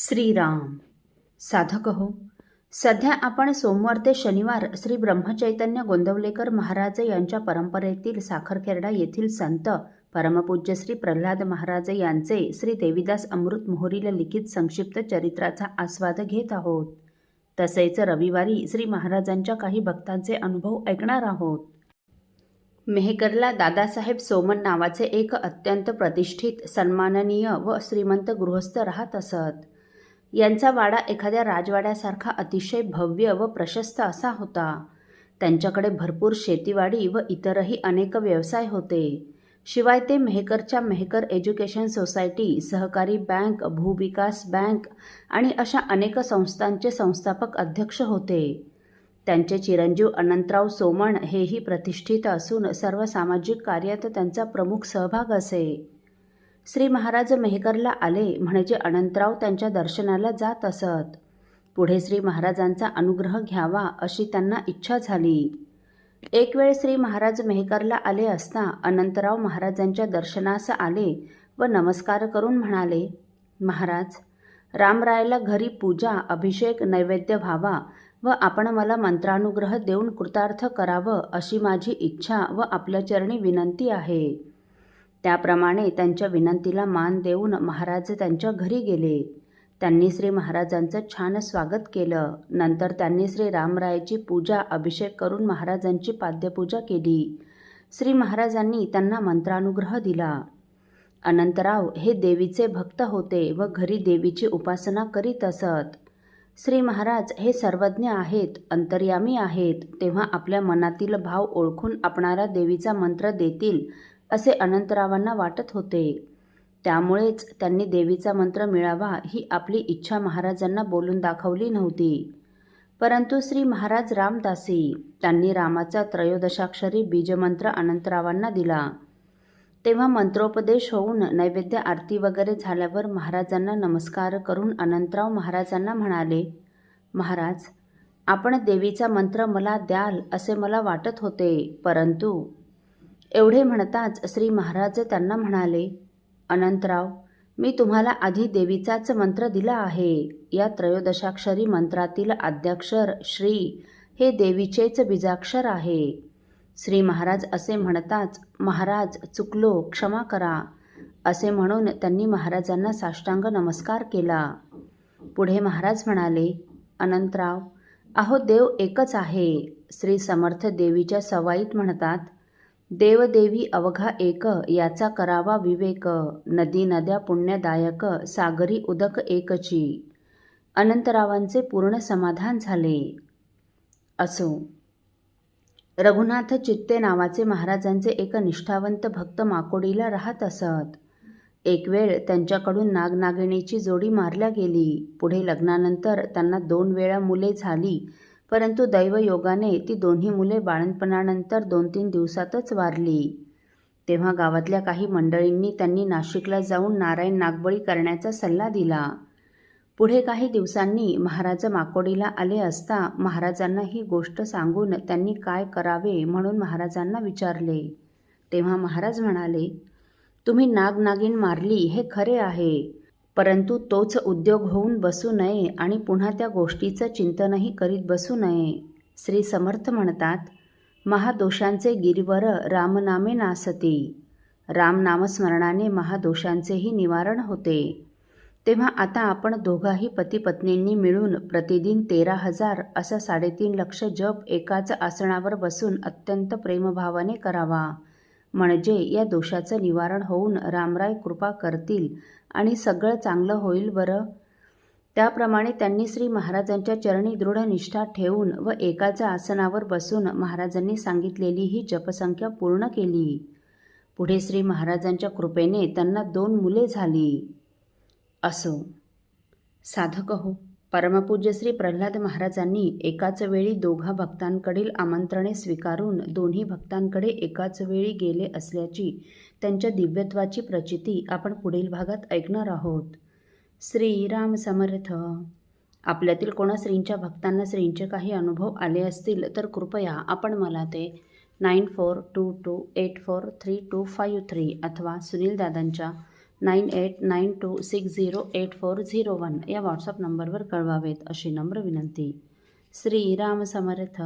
श्रीराम. साधक हो, सध्या आपण सोमवार ते शनिवार श्री ब्रह्मचैतन्य गोंदवलेकर महाराज यांच्या परंपरेतील साखरखेर्डा येथील संत परमपूज्य श्री प्रल्हाद महाराज यांचे श्री देवीदास अमृत मोहोरीला लिखित संक्षिप्त चरित्राचा आस्वाद घेत आहोत. तसेच रविवारी श्री महाराजांच्या काही भक्तांचे अनुभव ऐकणार आहोत. मेहकरला दादासाहेब सोमन नावाचे एक अत्यंत प्रतिष्ठित, सन्माननीय व श्रीमंत गृहस्थ राहत असत. यांचा वाडा एखाद्या राजवाड्यासारखा अतिशय भव्य व प्रशस्त असा होता. त्यांच्याकडे भरपूर शेतीवाडी व इतरही अनेक व्यवसाय होते. शिवाय ते मेहकरच्या मेहकर एज्युकेशन सोसायटी, सहकारी बँक, भूविकास बँक आणि अशा अनेक संस्थांचे संस्थापक अध्यक्ष होते. त्यांचे चिरंजीव अनंतराव सोमण हेही प्रतिष्ठित असून सर्व सामाजिक कार्यात त्यांचा प्रमुख सहभाग असे. श्री महाराज मेहकरला आले म्हणजे अनंतराव त्यांच्या दर्शनाला जात असत. पुढे श्री महाराजांचा अनुग्रह घ्यावा अशी त्यांना इच्छा झाली. एक वेळ श्री महाराज मेहकरला आले असता अनंतराव महाराजांच्या दर्शनास आले व नमस्कार करून म्हणाले, महाराज, रामरायाला घरी पूजा, अभिषेक, नैवेद्य व्हावा व आपण मला मंत्रानुग्रह देऊन कृतार्थ करावं अशी माझी इच्छा व आपल्या चरणी विनंती आहे. त्याप्रमाणे त्यांच्या विनंतीला मान देऊन महाराज त्यांच्या घरी गेले. त्यांनी श्री महाराजांचं छान स्वागत केलं. नंतर त्यांनी श्री रामरायाची पूजा, अभिषेक करून महाराजांची पाद्यपूजा केली. श्री महाराजांनी त्यांना मंत्रानुग्रह दिला. अनंतराव हे देवीचे भक्त होते व घरी देवीची उपासना करीत असत. श्री महाराज हे सर्वज्ञ आहेत, अंतर्यामी आहेत, तेव्हा आपल्या मनातील भाव ओळखून आपणाला देवीचा मंत्र देतील असे अनंतरावांना वाटत होते. त्यामुळेच त्यांनी देवीचा मंत्र मिळावा ही आपली इच्छा महाराजांना बोलून दाखवली नव्हती. परंतु श्री महाराज रामदासी, त्यांनी रामाचा त्रयोदशाक्षरी बीजमंत्र अनंतरावांना दिला. तेव्हा मंत्रोपदेश होऊन नैवेद्य आरती वगैरे झाल्यावर महाराजांना नमस्कार करून अनंतराव महाराजांना म्हणाले, महाराज, आपण देवीचा मंत्र मला द्याल असे मला वाटत होते, परंतु एवढे म्हणताच श्री महाराज त्यांना म्हणाले, अनंतराव, मी तुम्हाला आधी देवीचाच मंत्र दिला आहे. या त्रयोदशाक्षरी मंत्रातील आद्याक्षर श्री हे देवीचेच बीजाक्षर आहे. श्री महाराज असे म्हणताच, महाराज चुकलो, क्षमा करा असे म्हणून त्यांनी महाराजांना साष्टांग नमस्कार केला. पुढे महाराज म्हणाले, अनंतराव, अहो देव एकच आहे. श्री समर्थ देवीच्या सवाईत म्हणतात, देवदेवी अवघा एक, याचा करावा विवेक. नदी नद्या पुण्यदायक, सागरी उदक एकची. अनंतरावांचे पूर्ण समाधान झाले. असो. रघुनाथ चित्ते नावाचे महाराजांचे एक निष्ठावंत भक्त माकोडीला राहत असत. एक वेळ त्यांच्याकडून नागनागिणीची जोडी मारल्या गेली. पुढे लग्नानंतर त्यांना 2 वेळा मुले झाली, परंतु दैवयोगाने ती दोन्ही मुले बाळंतपणानंतर 2-3 दिवसातच वारली. तेव्हा गावातल्या काही मंडळींनी त्यांनी नाशिकला जाऊन नारायण नागबळी करण्याचा सल्ला दिला. पुढे काही दिवसांनी महाराज माकोडीला आले असता महाराजांना ही गोष्ट सांगून त्यांनी काय करावे म्हणून महाराजांना विचारले. तेव्हा महाराज म्हणाले, तुम्ही नागनागिन मारली हे खरे आहे, परंतु तोच उद्योग होऊन बसू नये आणि पुन्हा त्या गोष्टीचं चिंतनही करीत बसू नये. श्री समर्थ म्हणतात, महादोषांचे गिरीवर रामनामे नासती. रामनामस्मरणाने महादोषांचेही निवारण होते. तेव्हा आता आपण दोघाही पतीपत्नींनी मिळून प्रतिदिन 13,000 असा 3.5 लक्ष जप एकाच आसनावर बसून अत्यंत प्रेमभावाने करावा. म्हणजे या दोषाचं निवारण होऊन रामराय कृपा करतील आणि सगळं चांगलं होईल बरं. त्याप्रमाणे त्यांनी श्री महाराजांच्या चरणी दृढ निष्ठा ठेवून व एकाच आसनावर बसून महाराजांनी सांगितलेली ही जपसंख्या पूर्ण केली. पुढे श्री महाराजांच्या कृपेने त्यांना 2 मुले झाली. असो. साधक हो, परमपूज्य श्री प्रल्हाद महाराजांनी एकाच वेळी दोघा भक्तांकडील आमंत्रणे स्वीकारून दोन्ही भक्तांकडे एकाच वेळी गेले असल्याची त्यांच्या दिव्यत्वाची प्रचिती आपण पुढील भागात ऐकणार आहोत. श्रीराम समर्थ. आपल्यातील कोणा श्रींच्या भक्तांना श्रींचे काही अनुभव आले असतील तर कृपया आपण मला ते 9422843253 अथवा सुनील दादांच्या 9892608401 या व्हॉट्सअप नंबरवर कळवावेत अशी नम्र विनंती. श्रीराम समर्थ.